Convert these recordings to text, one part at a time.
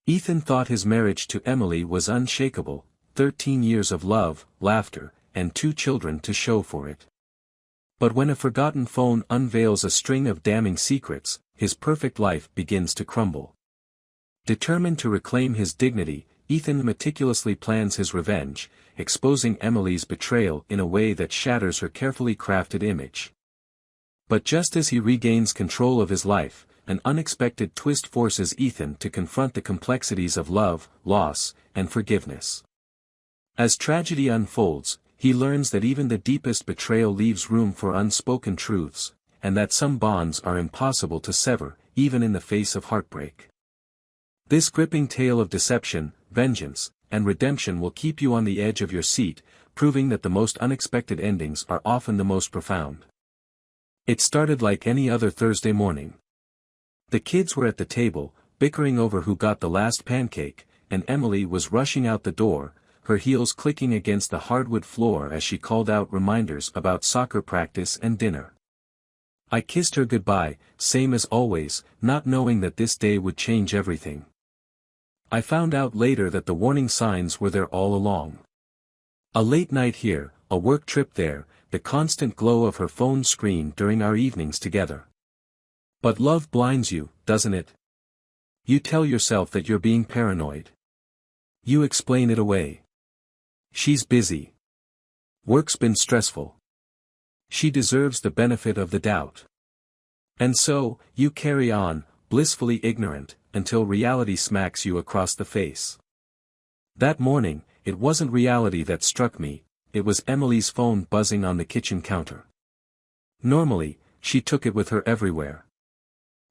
Ethan thought his marriage to Emily was unshakable, 13 years of love, laughter, and 2 children to show for it. But when a forgotten phone unveils a string of damning secrets, his perfect life begins to crumble. Determined to reclaim his dignity, Ethan meticulously plans his revenge, exposing Emily's betrayal in a way that shatters her carefully crafted image. But just as he regains control of his life, an unexpected twist forces Ethan to confront the complexities of love, loss, and forgiveness. As tragedy unfolds, he learns that even the deepest betrayal leaves room for unspoken truths, and that some bonds are impossible to sever, even in the face of heartbreak. This gripping tale of deception, vengeance, and redemption will keep you on the edge of your seat, proving that the most unexpected endings are often the most profound. It started like any other Thursday morning. The kids were at the table, bickering over who got the last pancake, and Emily was rushing out the door, her heels clicking against the hardwood floor as she called out reminders about soccer practice and dinner. I kissed her goodbye, same as always, not knowing that this day would change everything. I found out later that the warning signs were there all along. A late night here, a work trip there, the constant glow of her phone screen during our evenings together. But love blinds you, doesn't it? You tell yourself that you're being paranoid. You explain it away. She's busy. Work's been stressful. She deserves the benefit of the doubt. And so, you carry on, blissfully ignorant, until reality smacks you across the face. That morning, it wasn't reality that struck me, it was Emily's phone buzzing on the kitchen counter. Normally, she took it with her everywhere.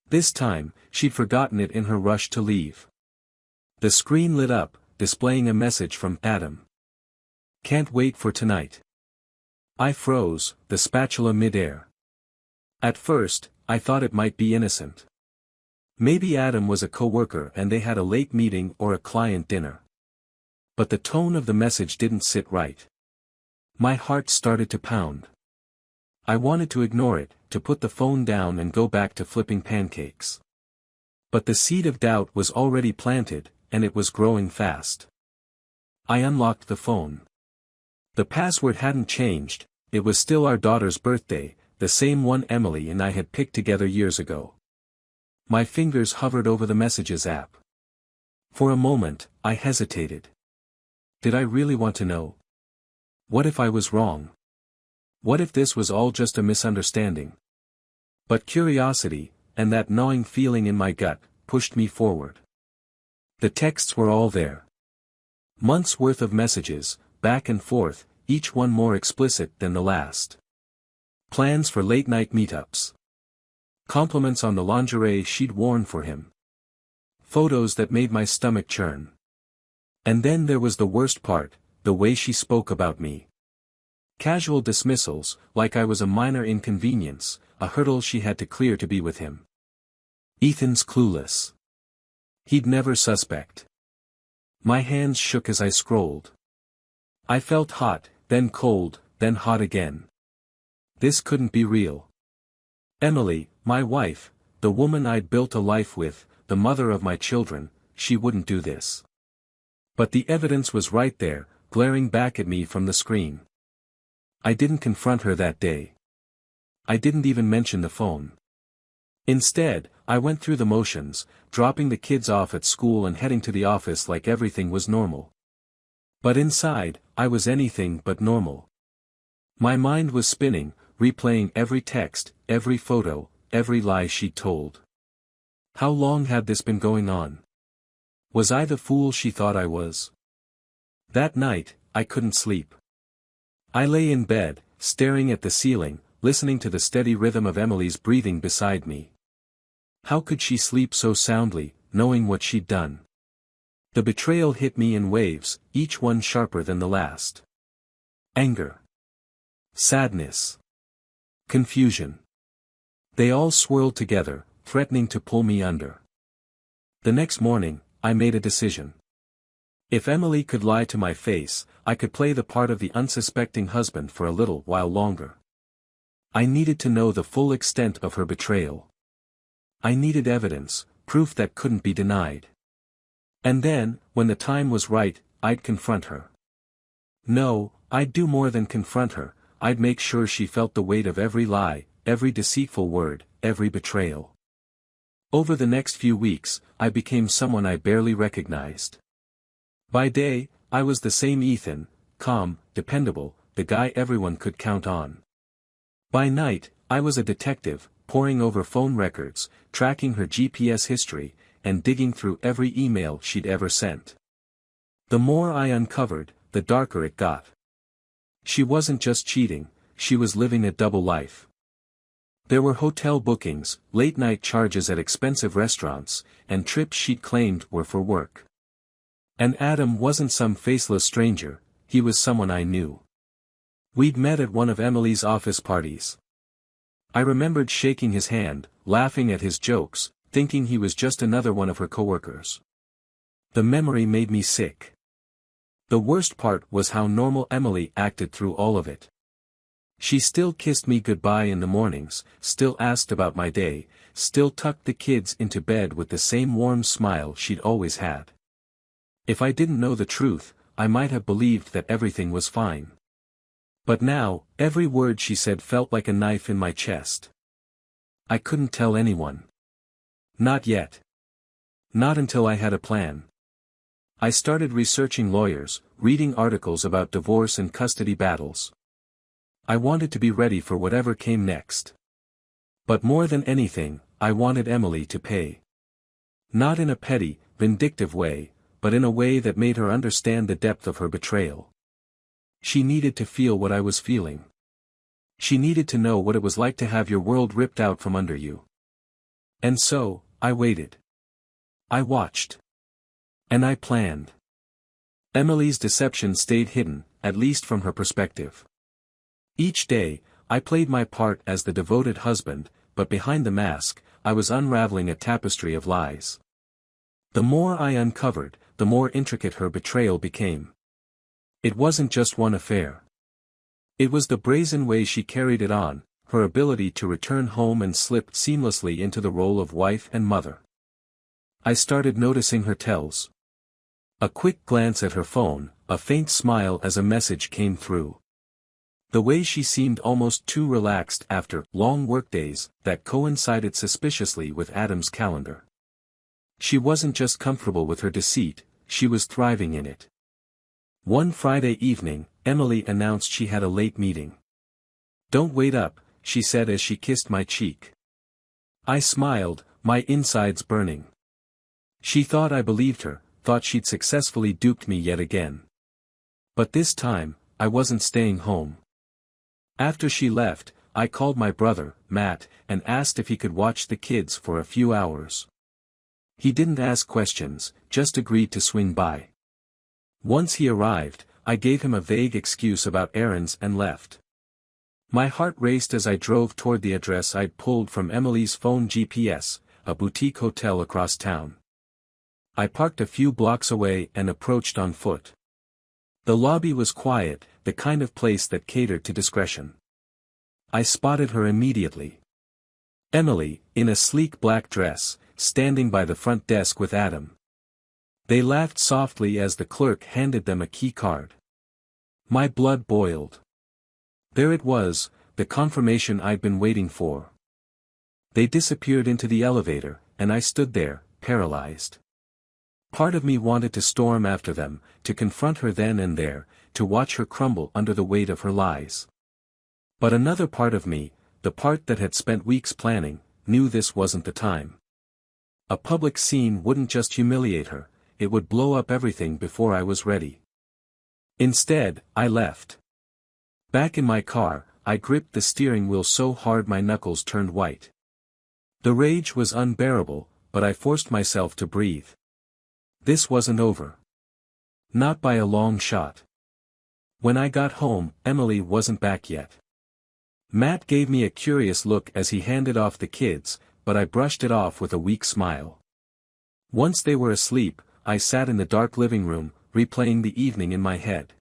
This time, she'd forgotten it in her rush to leave. The screen lit up, displaying a message from Adam. "Can't wait for tonight." I froze, the spatula mid-air. At first, I thought it might be innocent. Maybe Adam was a coworker and they had a late meeting or a client dinner. But the tone of the message didn't sit right. My heart started to pound. I wanted to ignore it, to put the phone down and go back to flipping pancakes. But the seed of doubt was already planted, and it was growing fast. I unlocked the phone. The password hadn't changed, it was still our daughter's birthday, the same one Emily and I had picked together years ago. My fingers hovered over the Messages app. For a moment, I hesitated. Did I really want to know? What if I was wrong? What if this was all just a misunderstanding? But curiosity, and that gnawing feeling in my gut, pushed me forward. The texts were all there. Months' worth of messages, back and forth, each one more explicit than the last. Plans for late-night meetups. Compliments on the lingerie she'd worn for him. Photos that made my stomach churn. And then there was the worst part, the way she spoke about me. Casual dismissals, like I was a minor inconvenience, a hurdle she had to clear to be with him. Ethan's clueless. He'd never suspect. My hands shook as I scrolled. I felt hot, then cold, then hot again. This couldn't be real. Emily, my wife, the woman I'd built a life with, the mother of my children, she wouldn't do this. But the evidence was right there, glaring back at me from the screen. I didn't confront her that day. I didn't even mention the phone. Instead, I went through the motions, dropping the kids off at school and heading to the office like everything was normal. But inside, I was anything but normal. My mind was spinning, replaying every text, every photo, every lie she'd told. How long had this been going on? Was I the fool she thought I was? That night, I couldn't sleep. I lay in bed, staring at the ceiling, listening to the steady rhythm of Emily's breathing beside me. How could she sleep so soundly, knowing what she'd done? The betrayal hit me in waves, each one sharper than the last. Anger. Sadness. Confusion. They all swirled together, threatening to pull me under. The next morning, I made a decision. If Emily could lie to my face, I could play the part of the unsuspecting husband for a little while longer. I needed to know the full extent of her betrayal. I needed evidence, proof that couldn't be denied. And then, when the time was right, I'd confront her. No, I'd do more than confront her, I'd make sure she felt the weight of every lie, every deceitful word, every betrayal. Over the next few weeks, I became someone I barely recognized. By day, I was the same Ethan, calm, dependable, the guy everyone could count on. By night, I was a detective, poring over phone records, tracking her GPS history, and digging through every email she'd ever sent. The more I uncovered, the darker it got. She wasn't just cheating, she was living a double life. There were hotel bookings, late-night charges at expensive restaurants, and trips she'd claimed were for work. And Adam wasn't some faceless stranger, he was someone I knew. We'd met at one of Emily's office parties. I remembered shaking his hand, laughing at his jokes, thinking he was just another one of her coworkers. The memory made me sick. The worst part was how normal Emily acted through all of it. She still kissed me goodbye in the mornings, still asked about my day, still tucked the kids into bed with the same warm smile she'd always had. If I didn't know the truth, I might have believed that everything was fine. But now, every word she said felt like a knife in my chest. I couldn't tell anyone. Not yet. Not until I had a plan. I started researching lawyers, reading articles about divorce and custody battles. I wanted to be ready for whatever came next. But more than anything, I wanted Emily to pay. Not in a petty, vindictive way, but in a way that made her understand the depth of her betrayal. She needed to feel what I was feeling. She needed to know what it was like to have your world ripped out from under you. And so, I waited. I watched. And I planned. Emily's deception stayed hidden, at least from her perspective. Each day, I played my part as the devoted husband, but behind the mask, I was unraveling a tapestry of lies. The more I uncovered, the more intricate her betrayal became. It wasn't just one affair. It was the brazen way she carried it on, her ability to return home and slip seamlessly into the role of wife and mother. I started noticing her tells. A quick glance at her phone, a faint smile as a message came through. The way she seemed almost too relaxed after long workdays that coincided suspiciously with Adam's calendar. She wasn't just comfortable with her deceit, she was thriving in it. One Friday evening, Emily announced she had a late meeting. "Don't wait up," she said as she kissed my cheek. I smiled, my insides burning. She thought I believed her, thought she'd successfully duped me yet again. But this time, I wasn't staying home. After she left, I called my brother, Matt, and asked if he could watch the kids for a few hours. He didn't ask questions, just agreed to swing by. Once he arrived, I gave him a vague excuse about errands and left. My heart raced as I drove toward the address I'd pulled from Emily's phone GPS, a boutique hotel across town. I parked a few blocks away and approached on foot. The lobby was quiet, the kind of place that catered to discretion. I spotted her immediately. Emily, in a sleek black dress, standing by the front desk with Adam. They laughed softly as the clerk handed them a key card. My blood boiled. There it was, the confirmation I'd been waiting for. They disappeared into the elevator, and I stood there, paralyzed. Part of me wanted to storm after them, to confront her then and there, to watch her crumble under the weight of her lies. But another part of me, the part that had spent weeks planning, knew this wasn't the time. A public scene wouldn't just humiliate her, it would blow up everything before I was ready. Instead, I left. Back in my car, I gripped the steering wheel so hard my knuckles turned white. The rage was unbearable, but I forced myself to breathe. This wasn't over. Not by a long shot. When I got home, Emily wasn't back yet. Matt gave me a curious look as he handed off the kids, but I brushed it off with a weak smile. Once they were asleep, I sat in the dark living room, replaying the evening in my head.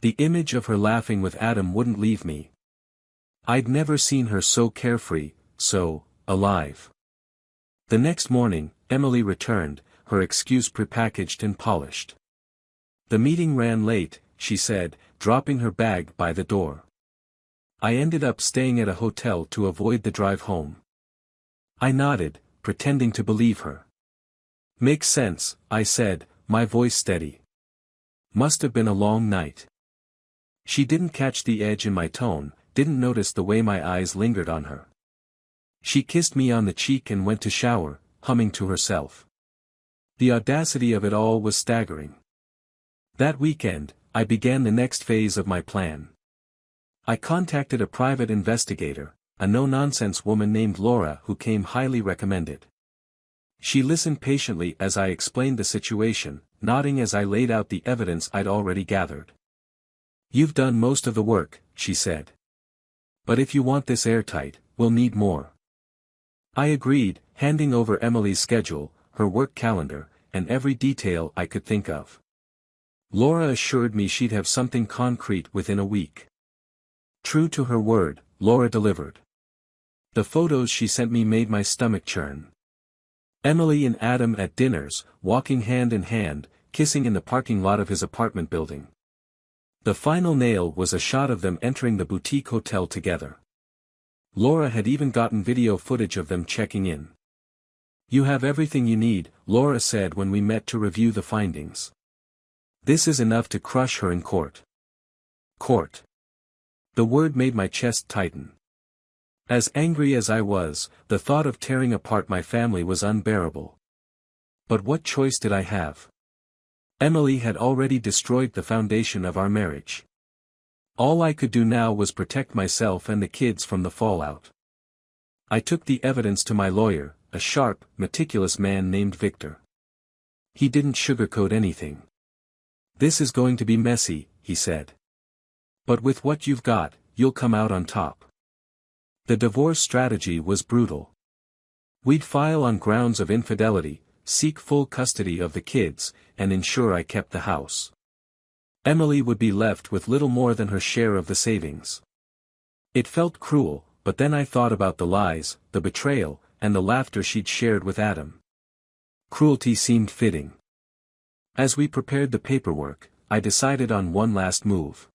The image of her laughing with Adam wouldn't leave me. I'd never seen her so carefree, so alive. The next morning, Emily returned, her excuse prepackaged and polished. The meeting ran late, she said, dropping her bag by the door. I ended up staying at a hotel to avoid the drive home. I nodded, pretending to believe her. Makes sense, I said, my voice steady. Must have been a long night. She didn't catch the edge in my tone, didn't notice the way my eyes lingered on her. She kissed me on the cheek and went to shower, humming to herself. The audacity of it all was staggering. That weekend, I began the next phase of my plan. I contacted a private investigator, a no-nonsense woman named Laura who came highly recommended. She listened patiently as I explained the situation, nodding as I laid out the evidence I'd already gathered. You've done most of the work, she said. But if you want this airtight, we'll need more. I agreed, handing over Emily's schedule, her work calendar, and every detail I could think of. Laura assured me she'd have something concrete within a week. True to her word, Laura delivered. The photos she sent me made my stomach churn. Emily and Adam at dinners, walking hand in hand, kissing in the parking lot of his apartment building. The final nail was a shot of them entering the boutique hotel together. Laura had even gotten video footage of them checking in. You have everything you need, Laura said when we met to review the findings. This is enough to crush her in court. Court. The word made my chest tighten. As angry as I was, the thought of tearing apart my family was unbearable. But what choice did I have? Emily had already destroyed the foundation of our marriage. All I could do now was protect myself and the kids from the fallout. I took the evidence to my lawyer, a sharp, meticulous man named Victor. He didn't sugarcoat anything. This is going to be messy, he said. But with what you've got, you'll come out on top. The divorce strategy was brutal. We'd file on grounds of infidelity, seek full custody of the kids, and ensure I kept the house. Emily would be left with little more than her share of the savings. It felt cruel, but then I thought about the lies, the betrayal, and the laughter she'd shared with Adam. Cruelty seemed fitting. As we prepared the paperwork, I decided on one last move.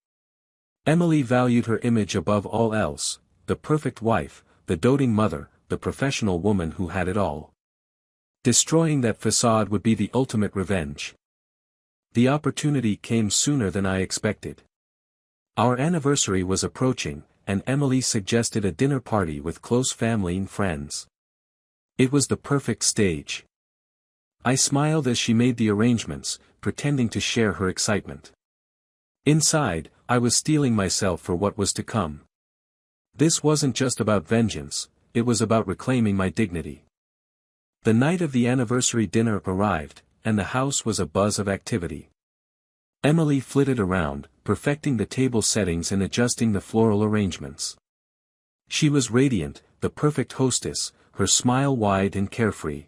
Emily valued her image above all else, the perfect wife, the doting mother, the professional woman who had it all. Destroying that facade would be the ultimate revenge. The opportunity came sooner than I expected. Our anniversary was approaching, and Emily suggested a dinner party with close family and friends. It was the perfect stage. I smiled as she made the arrangements, pretending to share her excitement. Inside, I was steeling myself for what was to come. This wasn't just about vengeance, it was about reclaiming my dignity. The night of the anniversary dinner arrived, and the house was abuzz of activity. Emily flitted around, perfecting the table settings and adjusting the floral arrangements. She was radiant, the perfect hostess, her smile wide and carefree.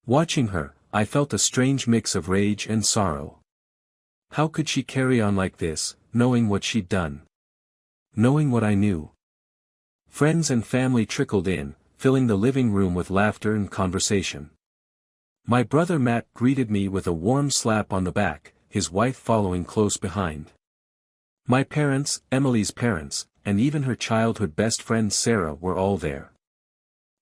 Watching her, I felt a strange mix of rage and sorrow. How could she carry on like this, knowing what she'd done? Knowing what I knew? Friends and family trickled in, filling the living room with laughter and conversation. My brother Matt greeted me with a warm slap on the back, his wife following close behind. My parents, Emily's parents, and even her childhood best friend Sarah were all there.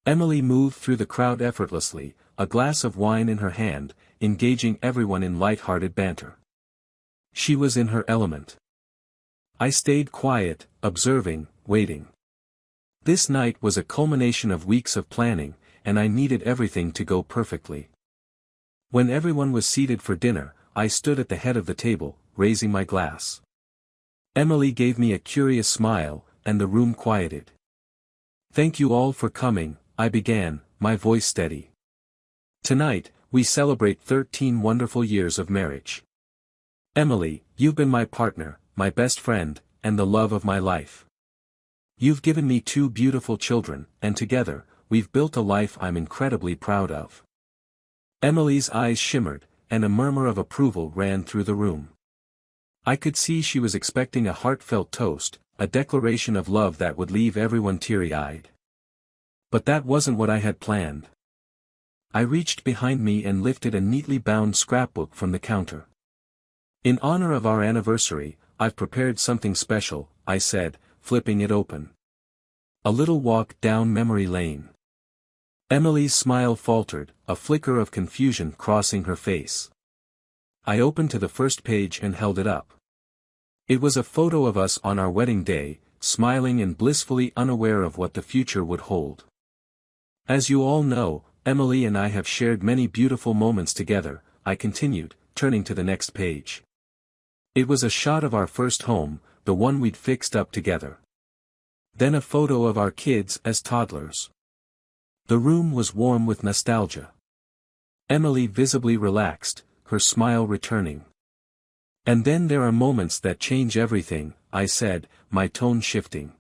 Emily moved through the crowd effortlessly, a glass of wine in her hand, engaging everyone in light-hearted banter. She was in her element. I stayed quiet, observing, waiting. This night was a culmination of weeks of planning, and I needed everything to go perfectly. When everyone was seated for dinner, I stood at the head of the table, raising my glass. Emily gave me a curious smile, and the room quieted. Thank you all for coming, I began, my voice steady. Tonight, we celebrate 13 wonderful years of marriage. Emily, you've been my partner, my best friend, and the love of my life. You've given me 2 beautiful children, and together, we've built a life I'm incredibly proud of. Emily's eyes shimmered, and a murmur of approval ran through the room. I could see she was expecting a heartfelt toast, a declaration of love that would leave everyone teary-eyed. But that wasn't what I had planned. I reached behind me and lifted a neatly bound scrapbook from the counter. In honor of our anniversary, I've prepared something special, I said, flipping it open. A little walk down memory lane. Emily's smile faltered, a flicker of confusion crossing her face. I opened to the first page and held it up. It was a photo of us on our wedding day, smiling and blissfully unaware of what the future would hold. As you all know, Emily and I have shared many beautiful moments together, I continued, turning to the next page. It was a shot of our first home, the one we'd fixed up together. Then a photo of our kids as toddlers. The room was warm with nostalgia. Emily visibly relaxed, her smile returning. And then there are moments that change everything, I said, my tone shifting.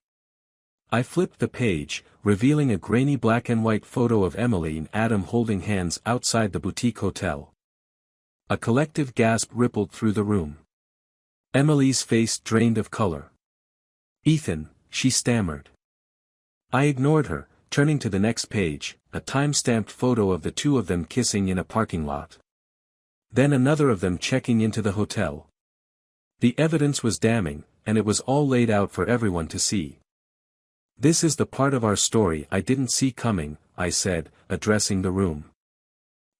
I flipped the page, revealing a grainy black and white photo of Emily and Adam holding hands outside the boutique hotel. A collective gasp rippled through the room. Emily's face drained of color. "Ethan," she stammered. I ignored her, turning to the next page, a time-stamped photo of the two of them kissing in a parking lot. Then another of them checking into the hotel. The evidence was damning, and it was all laid out for everyone to see. "This is the part of our story I didn't see coming," I said, addressing the room.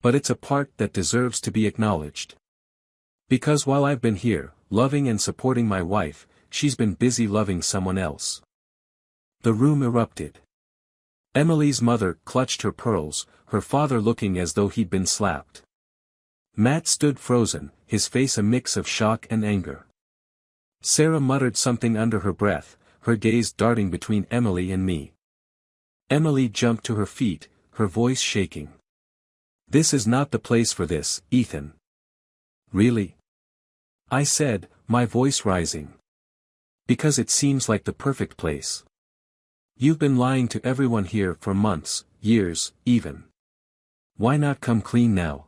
"But it's a part that deserves to be acknowledged. Because while I've been here, loving and supporting my wife, she's been busy loving someone else." The room erupted. Emily's mother clutched her pearls, her father looking as though he'd been slapped. Matt stood frozen, his face a mix of shock and anger. Sarah muttered something under her breath, her gaze darting between Emily and me. Emily jumped to her feet, her voice shaking. "This is not the place for this, Ethan." "Really?" I said, my voice rising. "Because it seems like the perfect place. You've been lying to everyone here for months, years, even. Why not come clean now?"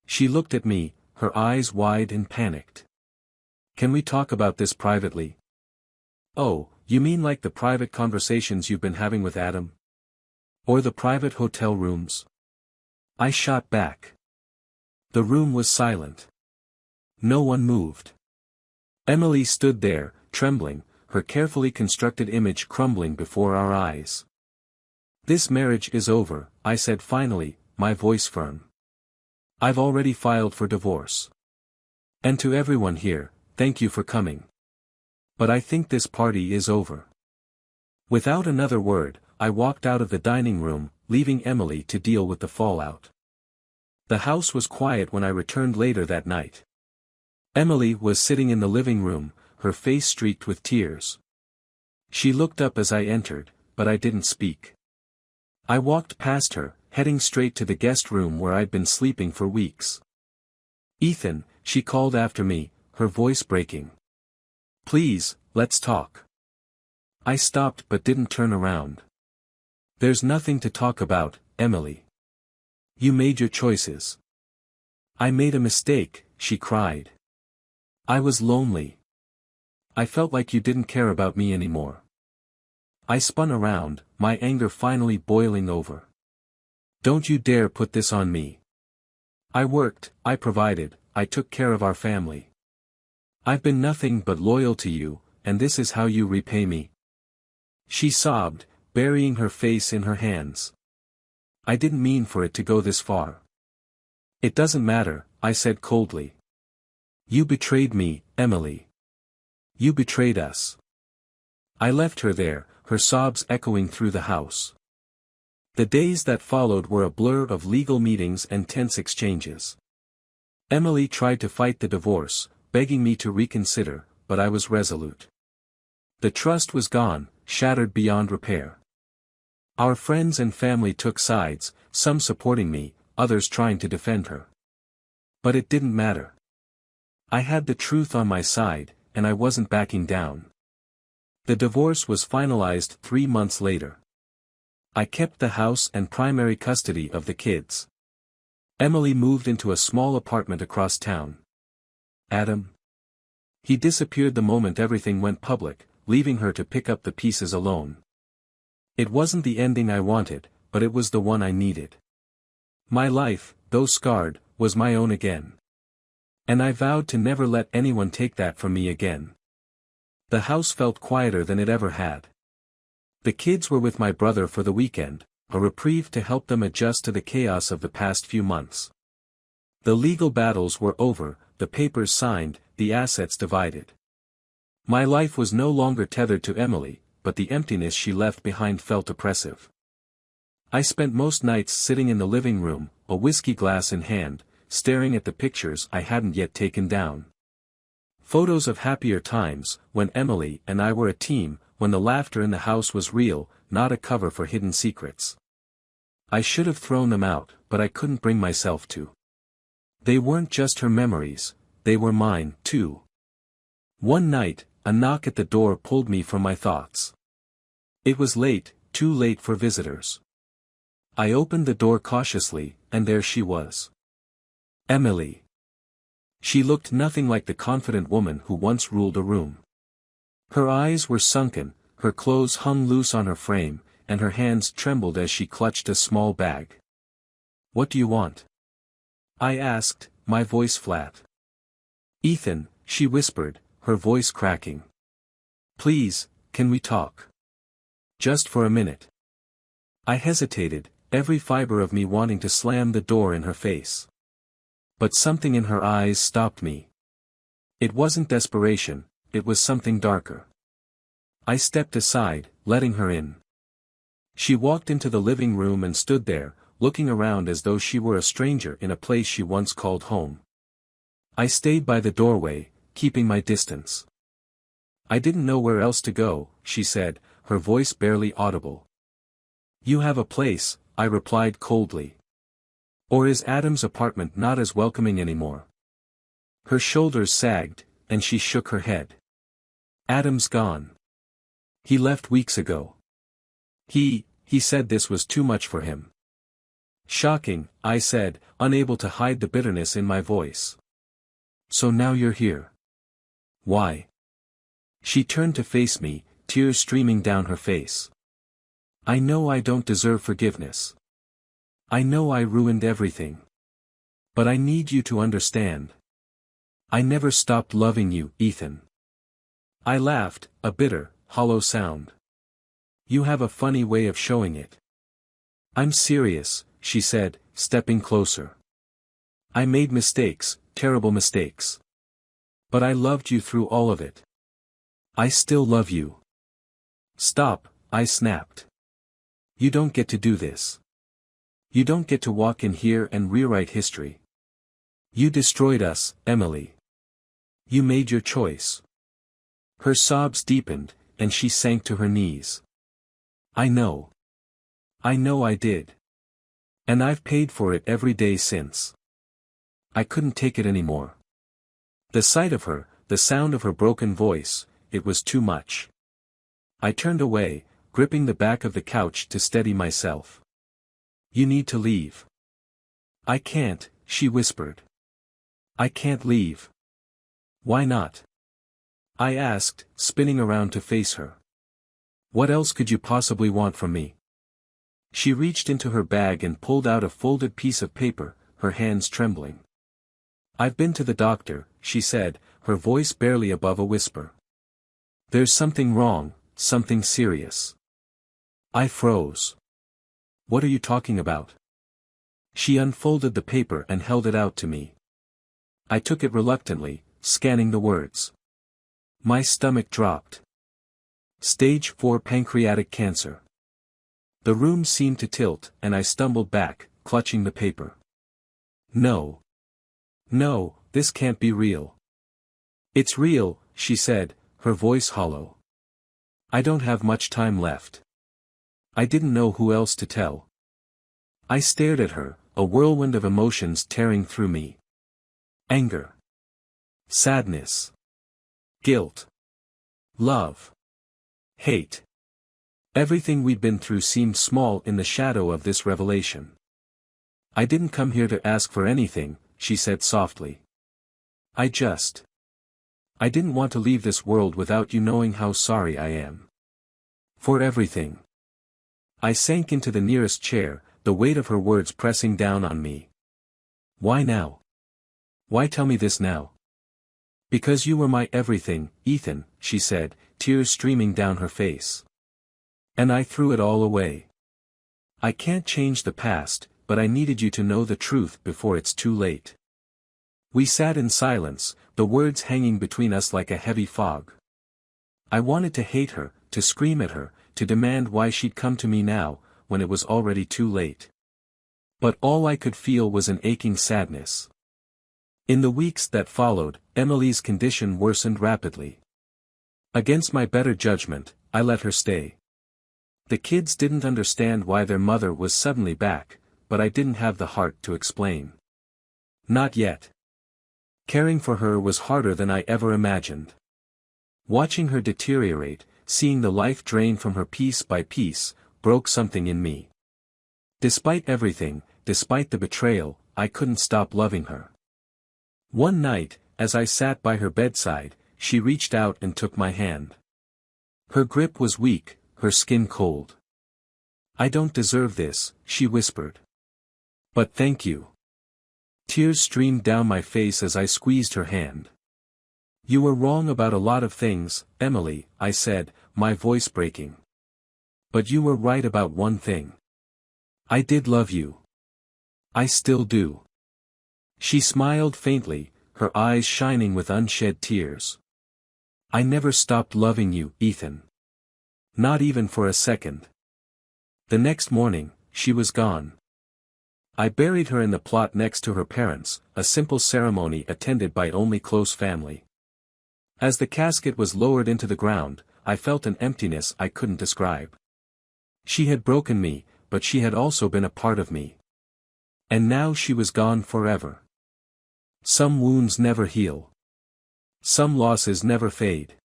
She looked at me, her eyes wide and panicked. "Can we talk about this privately?" "Oh, you mean like the private conversations you've been having with Adam? Or the private hotel rooms?" I shot back. The room was silent. No one moved. Emily stood there, trembling, her carefully constructed image crumbling before our eyes. "This marriage is over," I said finally, my voice firm. "I've already filed for divorce. And to everyone here, thank you for coming. But I think this party is over." Without another word, I walked out of the dining room, leaving Emily to deal with the fallout. The house was quiet when I returned later that night. Emily was sitting in the living room, her face streaked with tears. She looked up as I entered, but I didn't speak. I walked past her, heading straight to the guest room where I'd been sleeping for weeks. "Ethan," she called after me, her voice breaking. "Please, let's talk." I stopped but didn't turn around. "There's nothing to talk about, Emily. You made your choices." "I made a mistake," she cried. "I was lonely. I felt like you didn't care about me anymore." I spun around, my anger finally boiling over. "Don't you dare put this on me. I worked, I provided, I took care of our family. I've been nothing but loyal to you, and this is how you repay me?" She sobbed, burying her face in her hands. "I didn't mean for it to go this far." "It doesn't matter," I said coldly. "You betrayed me, Emily. You betrayed us." I left her there, her sobs echoing through the house. The days that followed were a blur of legal meetings and tense exchanges. Emily tried to fight the divorce, begging me to reconsider, but I was resolute. The trust was gone, shattered beyond repair. Our friends and family took sides, some supporting me, others trying to defend her. But it didn't matter. I had the truth on my side, and I wasn't backing down. The divorce was finalized 3 months later. I kept the house and primary custody of the kids. Emily moved into a small apartment across town. Adam? He disappeared the moment everything went public, leaving her to pick up the pieces alone. It wasn't the ending I wanted, but it was the one I needed. My life, though scarred, was my own again. And I vowed to never let anyone take that from me again. The house felt quieter than it ever had. The kids were with my brother for the weekend, a reprieve to help them adjust to the chaos of the past few months. The legal battles were over, the papers signed, the assets divided. My life was no longer tethered to Emily, but the emptiness she left behind felt oppressive. I spent most nights sitting in the living room, a whiskey glass in hand, staring at the pictures I hadn't yet taken down. Photos of happier times, when Emily and I were a team, when the laughter in the house was real, not a cover for hidden secrets. I should have thrown them out, but I couldn't bring myself to. They weren't just her memories, they were mine, too. One night, a knock at the door pulled me from my thoughts. It was late, too late for visitors. I opened the door cautiously, and there she was. Emily. She looked nothing like the confident woman who once ruled a room. Her eyes were sunken, her clothes hung loose on her frame, and her hands trembled as she clutched a small bag. "What do you want?" I asked, my voice flat. "Ethan," she whispered, her voice cracking. "Please, can we talk? Just for a minute." I hesitated, every fiber of me wanting to slam the door in her face. But something in her eyes stopped me. It wasn't desperation, it was something darker. I stepped aside, letting her in. She walked into the living room and stood there, looking around as though she were a stranger in a place she once called home. I stayed by the doorway, keeping my distance. "I didn't know where else to go," she said, her voice barely audible. "You have a place," I replied coldly. "Or is Adam's apartment not as welcoming anymore?" Her shoulders sagged, and she shook her head. "Adam's gone. He left weeks ago. He said this was too much for him." "Shocking," I said, unable to hide the bitterness in my voice. "So now you're here. Why?" She turned to face me, tears streaming down her face. "I know I don't deserve forgiveness. I know I ruined everything. But I need you to understand. I never stopped loving you, Ethan." I laughed, a bitter, hollow sound. "You have a funny way of showing it." "I'm serious," she said, stepping closer. "I made mistakes, terrible mistakes. But I loved you through all of it. I still love you." "Stop," I snapped. "You don't get to do this. You don't get to walk in here and rewrite history. You destroyed us, Emily. You made your choice." Her sobs deepened, and she sank to her knees. "I know. I know I did. And I've paid for it every day since." I couldn't take it anymore. The sight of her, the sound of her broken voice, it was too much. I turned away, gripping the back of the couch to steady myself. "You need to leave." "I can't," she whispered. "I can't leave." "Why not?" I asked, spinning around to face her. "What else could you possibly want from me?" She reached into her bag and pulled out a folded piece of paper, her hands trembling. "I've been to the doctor," she said, her voice barely above a whisper. "There's something wrong, something serious." I froze. "What are you talking about?" She unfolded the paper and held it out to me. I took it reluctantly, scanning the words. My stomach dropped. "Stage 4 pancreatic cancer." The room seemed to tilt, and I stumbled back, clutching the paper. "No. No, this can't be real." "It's real," she said, her voice hollow. "I don't have much time left." I didn't know who else to tell. I stared at her, a whirlwind of emotions tearing through me. Anger. Sadness. Guilt. Love. Hate. Everything we'd been through seemed small in the shadow of this revelation. "I didn't come here to ask for anything," she said softly. I didn't want to leave this world without you knowing how sorry I am. For everything." I sank into the nearest chair, the weight of her words pressing down on me. Why now? Why tell me this now? Because you were my everything, Ethan, she said, tears streaming down her face. And I threw it all away. I can't change the past, but I needed you to know the truth before it's too late. We sat in silence, the words hanging between us like a heavy fog. I wanted to hate her, to scream at her, to demand why she'd come to me now, when it was already too late. But all I could feel was an aching sadness. In the weeks that followed, Emily's condition worsened rapidly. Against my better judgment, I let her stay. The kids didn't understand why their mother was suddenly back, but I didn't have the heart to explain. Not yet. Caring for her was harder than I ever imagined. Watching her deteriorate, seeing the life drain from her piece by piece, broke something in me. Despite everything, despite the betrayal, I couldn't stop loving her. One night, as I sat by her bedside, she reached out and took my hand. Her grip was weak, her skin cold. "I don't deserve this," she whispered. "But thank you." Tears streamed down my face as I squeezed her hand. "You were wrong about a lot of things, Emily," I said, my voice breaking. "But you were right about one thing. I did love you. I still do." She smiled faintly, her eyes shining with unshed tears. "I never stopped loving you, Ethan. Not even for a second." The next morning, she was gone. I buried her in the plot next to her parents, a simple ceremony attended by only close family. As the casket was lowered into the ground, I felt an emptiness I couldn't describe. She had broken me, but she had also been a part of me. And now she was gone forever. Some wounds never heal. Some losses never fade.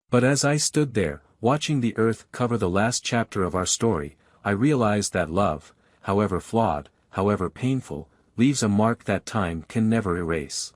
But as I stood there, watching the earth cover the last chapter of our story, I realized that love, however flawed, however painful, leaves a mark that time can never erase.